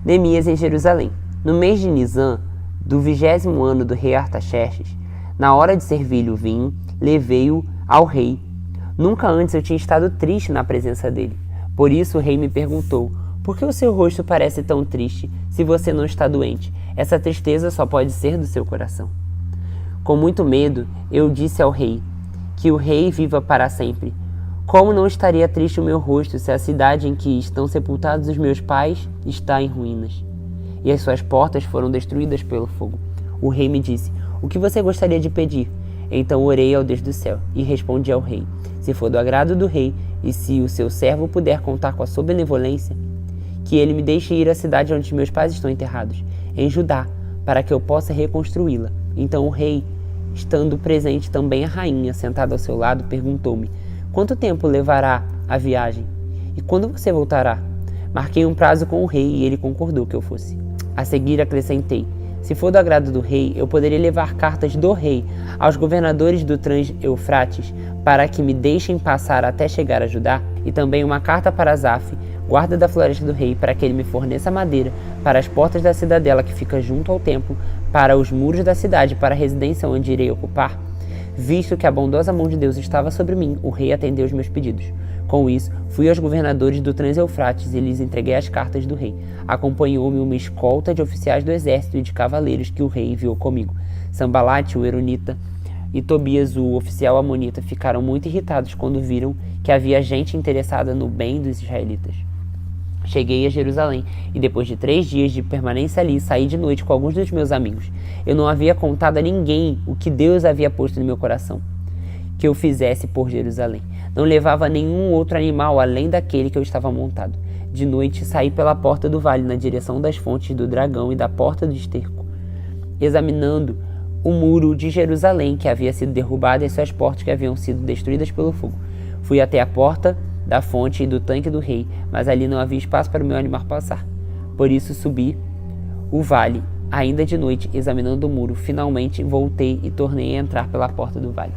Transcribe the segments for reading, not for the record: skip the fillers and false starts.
Neemias em Jerusalém. No mês de Nisan, do 20º ano do rei Artaxerxes, na hora de servir-lhe o vinho, levei-o ao rei. Nunca antes eu tinha estado triste na presença dele. Por isso o rei me perguntou: por que o seu rosto parece tão triste se você não está doente? Essa tristeza só pode ser do seu coração. Com muito medo, eu disse ao rei: que o rei viva para sempre. Como não estaria triste o meu rosto se a cidade em que estão sepultados os meus pais está em ruínas, e as suas portas foram destruídas pelo fogo? O rei me disse: o que você gostaria de pedir? Então orei ao Deus do céu e respondi ao rei: se for do agrado do rei e se o seu servo puder contar com a sua benevolência, que ele me deixe ir à cidade onde meus pais estão enterrados, em Judá, para que eu possa reconstruí-la. Então o rei, estando presente também a rainha sentada ao seu lado, perguntou-me: quanto tempo levará a viagem? E quando você voltará? Marquei um prazo com o rei e ele concordou que eu fosse. A seguir acrescentei: se for do agrado do rei, eu poderia levar cartas do rei aos governadores do Trans-Eufrates para que me deixem passar até chegar a Judá, e também uma carta para Asaf, guarda da floresta do rei, para que ele me forneça madeira para as portas da cidadela que fica junto ao templo, para os muros da cidade, para a residência onde irei ocupar. Visto que a bondosa mão de Deus estava sobre mim, o rei atendeu os meus pedidos. Com isso, fui aos governadores do Trans-Eufrates e lhes entreguei as cartas do rei. Acompanhou-me uma escolta de oficiais do exército e de cavaleiros que o rei enviou comigo. Sanbalate, o Eronita, e Tobias, o oficial amonita, ficaram muito irritados quando viram que havia gente interessada no bem dos israelitas. Cheguei a Jerusalém e depois de 3 dias de permanência ali, saí de noite com alguns dos meus amigos. Eu não havia contado a ninguém o que Deus havia posto no meu coração que eu fizesse por Jerusalém. Não levava nenhum outro animal além daquele que eu estava montado. De noite saí pela porta do vale na direção das fontes do dragão e da porta do esterco, examinando o muro de Jerusalém que havia sido derrubado e suas portas que haviam sido destruídas pelo fogo. Fui até a porta da fonte e do tanque do rei, mas ali não havia espaço para o meu animal passar. Por isso subi o vale, ainda de noite, examinando o muro. Finalmente voltei e tornei a entrar pela porta do vale.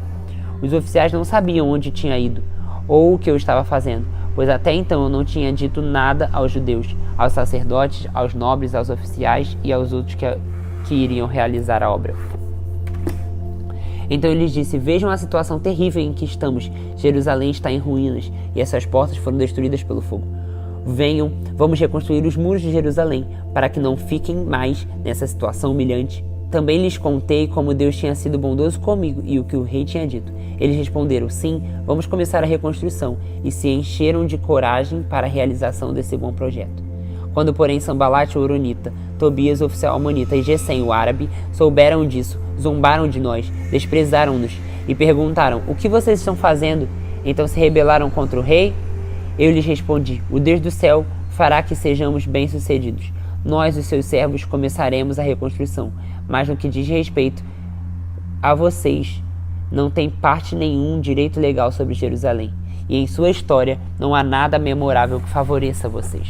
Os oficiais não sabiam onde tinha ido ou o que eu estava fazendo, pois até então eu não tinha dito nada aos judeus, aos sacerdotes, aos nobres, aos oficiais e aos outros que iriam realizar a obra. Então eu lhes disse: vejam a situação terrível em que estamos. Jerusalém está em ruínas e essas portas foram destruídas pelo fogo. Venham, vamos reconstruir os muros de Jerusalém, para que não fiquem mais nessa situação humilhante. Também lhes contei como Deus tinha sido bondoso comigo e o que o rei tinha dito. Eles responderam: sim, vamos começar a reconstrução, e se encheram de coragem para a realização desse bom projeto. Quando, porém, Sanbalate, o Horonita, Tobias, o oficial amonita, e Gesem, o árabe, souberam disso, zombaram de nós, desprezaram-nos e perguntaram: o que vocês estão fazendo? Então se rebelaram contra o rei? Eu lhes respondi: o Deus do céu fará que sejamos bem-sucedidos. Nós, os seus servos, começaremos a reconstrução, mas no que diz respeito a vocês, não tem parte nenhum direito legal sobre Jerusalém, e em sua história não há nada memorável que favoreça vocês.